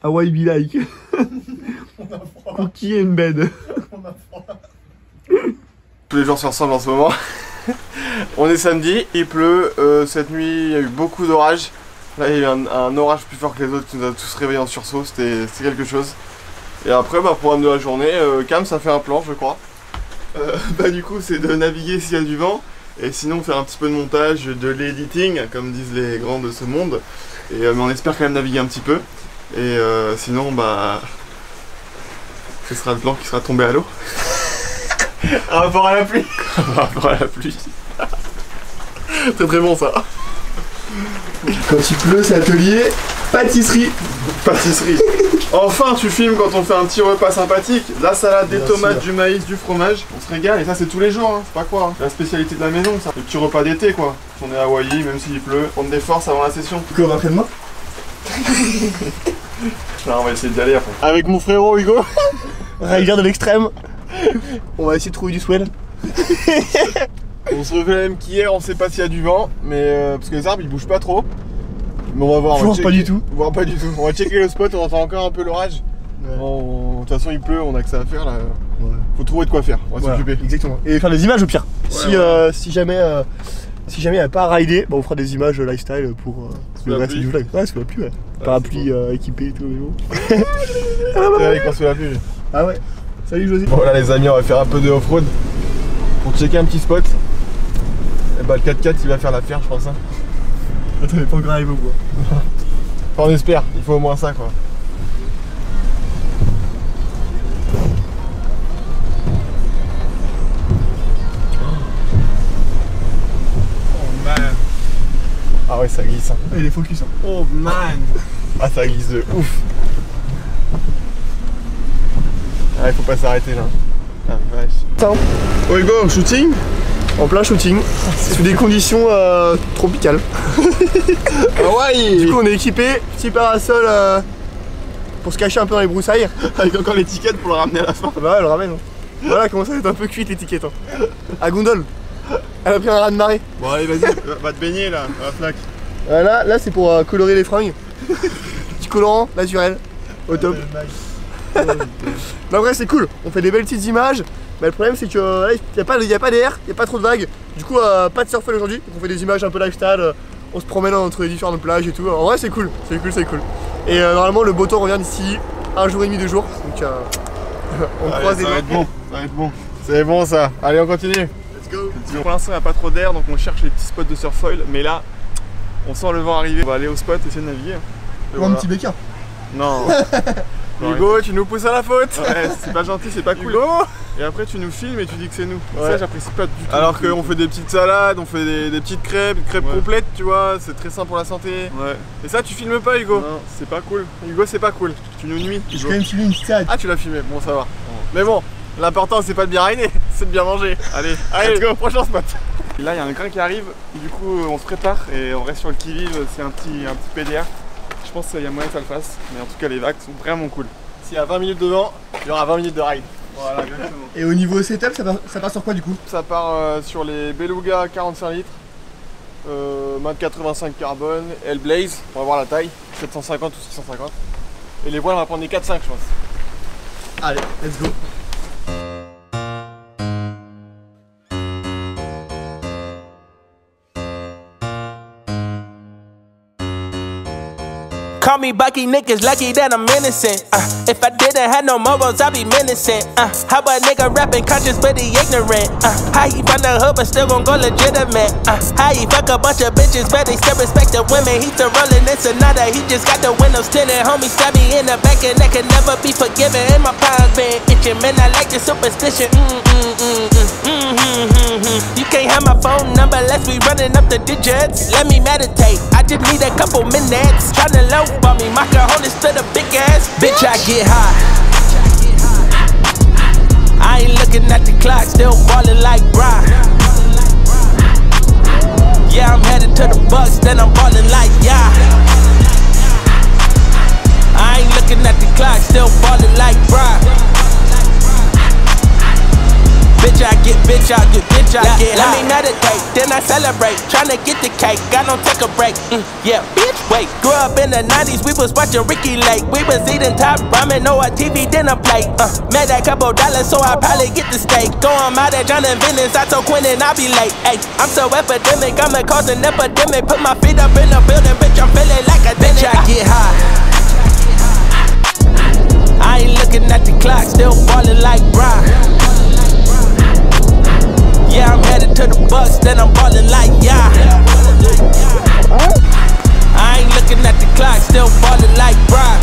Hawaii be like. Cookie and bed. Tous les jours se ressemblent en ce moment. On est samedi, il pleut. Cette nuit, il y a eu beaucoup d'orages. Là, il y a eu un orage plus fort que les autres qui nous a tous réveillés en sursaut. C'était quelque chose. Et après, programme de la journée, Cam, ça fait un plan, je crois. Du coup, c'est de naviguer s'il y a du vent. Et sinon, faire un petit peu de montage, de l'editing, comme disent les grands de ce monde. Et, mais on espère quand même naviguer un petit peu. Et sinon, ce sera le plan qui sera tombé à l'eau. Un rapport à la pluie. Un rapport à la pluie. Très très bon ça. Quand il pleut, c'est atelier pâtisserie. Pâtisserie. Enfin tu filmes quand on fait un petit repas sympathique. La salade, des tomates, du maïs, du fromage. On se régale et ça c'est tous les jours, hein. C'est pas quoi, hein. La spécialité de la maison ça. Les petits repas d'été quoi. On est à Hawaï, même s'il pleut. Prendre des forces avant la session. Du coup on va après demain. Non, on va essayer d'y aller après. Avec mon frérot Hugo. Rider de l'extrême. On va essayer de trouver du swell. On se refait la même qu'hier, on sait pas s'il y a du vent, mais parce que les arbres ils bougent pas trop. Mais on va voir. Voire pas du tout. Voire pas du tout. On va checker le spot, on entend encore un peu l'orage. Ouais. De toute façon il pleut, on a que ça à faire là. Ouais. Faut trouver de quoi faire, on va s'occuper. Exactement. Et faire des images au pire. Ouais, si jamais il n'y a pas à rider, on fera des images lifestyle pour le reste du vlog. Ouais, sous la pluie, ouais. Parapluie équipé et tout. Avec sous la pluie. Ah ouais. Salut José. Bon là les amis, on va faire un peu de off-road pour checker un petit spot. Et le 4x4 il va faire l'affaire je pense. Hein. Attends, il est pas encore arrivé au bois. Enfin, on espère, il faut au moins ça quoi. Oh man. Ah ouais ça glisse. Hein. Il est focus. Hein. Oh man. Ah ça glisse de ouf. Ah il faut pas s'arrêter là. Ah vache. Oh Hugo, shooting. En plein shooting, sous des conditions tropicales. Hawaï. Du coup on est équipé, petit parasol pour se cacher un peu dans les broussailles. Avec encore l'étiquette pour le ramener à la fin. Bah ouais, elle le ramène. Hein. Voilà comment ça va être un peu cuite l'étiquette. Hein. À gondole. Elle a pris un raz de marée. Bon allez vas-y, va te baigner là, à la flaque. Là c'est pour colorer les fringues. Petit colorant naturel, au top. Non, en vrai c'est cool, on fait des belles petites images. Mais le problème c'est que là il n'y a pas d'air, il n'y a pas trop de vagues. Du coup pas de surfing aujourd'hui, donc on fait des images un peu lifestyle. On se promène entre les différentes plages et tout. En vrai c'est cool, c'est cool, c'est cool. Et normalement le beau temps revient d'ici 1 jour et demi, 2 jours. Donc on croise des doigts. Ça va être bon, ça va être bon. C'est bon ça, allez on continue. Let's go. Pour l'instant il n'y a pas trop d'air donc on cherche les petits spots de surfoil. Mais là on sent le vent arriver, on va aller au spot, essayer de naviguer. Ou un petit béquin. Non. Hugo, tu nous pousses à la faute. Ouais, c'est pas gentil, c'est pas cool. Hugo. Et après tu nous filmes et tu dis que c'est nous. Ouais. Ça j'apprécie pas du tout. Alors qu'on fait des petites salades, on fait des petites crêpes, complètes tu vois, c'est très sain pour la santé. Ouais. Et ça tu filmes pas Hugo. Non, c'est pas cool. Hugo c'est pas cool, tu nous nuis. J'ai quand même filmé une petite salade. Ah tu l'as filmé, bon ça va. Mais bon, l'important c'est pas de bien rainer, c'est de bien manger. Allez, let's go, prochain spot. Et là il y a un grain qui arrive, et du coup on se prépare et on reste sur le qui-vive, c'est un petit PDR. Je pense qu'il y a moyen que ça le fasse, mais en tout cas les vagues sont vraiment cool. S'il y a 20 minutes de vent, il y aura 20 minutes de ride. Voilà, exactement. Et au niveau setup, ça part sur quoi du coup? Ça part sur les Beluga 45 litres, mode 85 carbone, Hellblaze, on va voir la taille, 750 ou 650. Et les voiles on va prendre des 4-5 je pense. Allez, let's go. Call me Bucky, niggas lucky that I'm innocent. If I didn't have no morals, I'd be menacing. How a nigga rapping conscious but he ignorant? How he from the hood but still gon' go legitimate? How he fuck a bunch of bitches but they still respect the women? He's the rollin' it's another, he just got the windows tinted. Homie stab me in the back and that can never be forgiven. And my palms been itching, man, I like the superstition. You can't have my phone number unless we running up the digits. Let me meditate, I just need a couple minutes. Tryna low for me, my cojones to the big ass. Bitch, I get high. I ain't looking at the clock, still ballin' like Bry. Yeah, I'm headed to the Bucks, then I'm ballin' like yeah. I ain't looking at the clock, still ballin' like Bry. Bitch, I get bitch, I get high. Let me meditate, then I celebrate. Tryna get the cake, I don't take a break. Yeah, bitch, wait. Grew up in the 90s, we was watching Ricky Lake. We was eating top ramen, no a TV dinner plate. Made that couple dollars, so I probably get the steak. Going out at John and Venice, I told Quentin I'll be late. Ay, I'm so epidemic, I'ma cause an epidemic. Put my feet up in the building, bitch, I'm feeling like a bitch, I get high. I ain't looking at the clock, still ballin' like Brian. Yeah, I'm headed to the Bucks, then I'm ballin' like yeah. I ain't looking at the clock, still ballin' like Brian.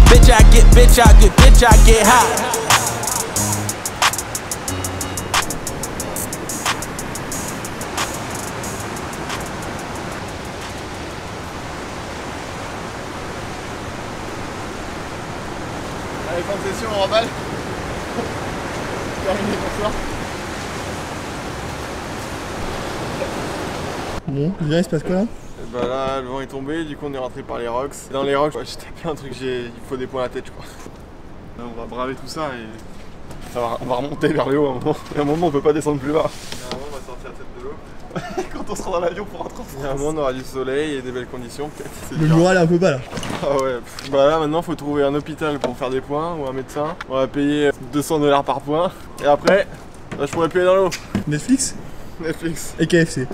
Bitch, I get high. Allez, fin de session, on remballe. Terminé pour toi. Bon, il se passe quoi là? Et bah là, le vent est tombé, du coup on est rentré par les rocks. Dans les rocks, j'ai tapé un truc, il faut des points à la tête, je crois. Là, on va braver tout ça et on va remonter vers le haut à un moment. Et à un moment, on peut pas descendre plus bas. Et à un moment, on va sortir la tête de l'eau. Quand on sera dans l'avion pour rentrer en France. Et à un moment, on aura du soleil et des belles conditions. Le moral est un peu bas là. Ah ouais, bah là maintenant, faut trouver un hôpital pour faire des points ou un médecin. On va payer 200 $ par point. Et après, là, je pourrais plus aller dans l'eau. Netflix et KFC.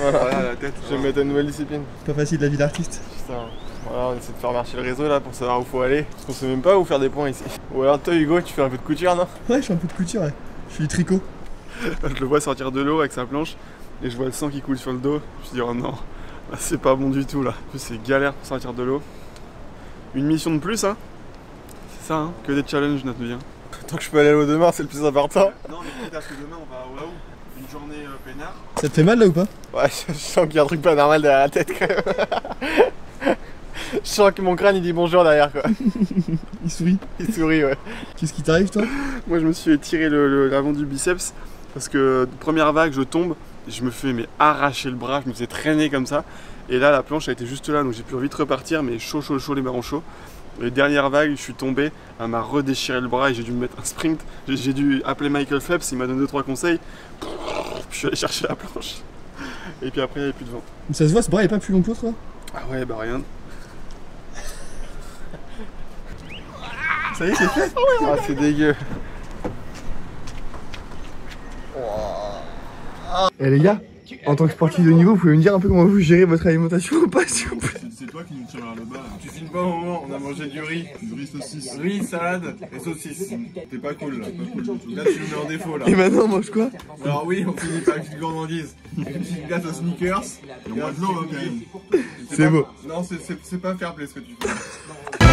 Voilà, la tête. Je vais me mettre à une nouvelle discipline. C'est pas facile la vie d'artiste. Putain, voilà, on essaie de faire marcher le réseau là pour savoir où faut aller. Parce qu'on sait même pas où faire des points ici. Ou alors toi Hugo, tu fais un peu de couture, non? Ouais, je fais un peu de couture, ouais. Je fais du tricot. Je le vois sortir de l'eau avec sa planche et je vois le sang qui coule sur le dos. Je me dis oh non, là, c'est pas bon du tout là. En plus c'est galère pour sortir de l'eau. Une mission de plus hein. C'est ça hein, que des challenges notre vie hein. Tant que je peux aller à l'eau demain, c'est le plus important. Non mais peut-être que demain on va à Oahu. Une journée peinard. Ça te fait mal là ou pas? Ouais, je sens qu'il y a un truc pas normal derrière la tête quand même. Je sens que mon crâne il dit bonjour derrière quoi. Il sourit. Il sourit ouais. Qu'est-ce qui t'arrive toi? Moi je me suis étiré l'avant du biceps parce que première vague je tombe, je me fais arracher le bras, je me faisais traîner comme ça. Et là la planche a été juste là donc j'ai pu vite repartir mais chaud, les marrons chauds. Et dernière vague, je suis tombé, elle m'a redéchiré le bras et j'ai dû me mettre un sprint. J'ai dû appeler Michael Phelps, il m'a donné 2-3 conseils. Puis je suis allé chercher la planche. Et puis après, il n'y avait plus de vent. Ça se voit, ce bras est pas plus long que l'autre, toi? Ah ouais, bah rien. Ça y est, c'est fait. Ah, c'est dégueu. Eh les gars, en tant que sportif de niveau, vous pouvez me dire un peu comment vous gérez votre alimentation ou pas, s'il vous plaît? C'est toi qui nous tire vers le bas. Tu filmes pas au moment, on a mangé du riz. Du riz saucisse. Riz, salade et saucisse. T'es pas cool là, pas cool du tout. Là, tu nous mets en défaut là. Et maintenant, on mange quoi? Alors oui, on finit par une petite gourmandise. Une petite glace aux sneakers. Il y a moins de l'eau hein, quand même. C'est beau. Non, c'est pas fair play ce que tu fais.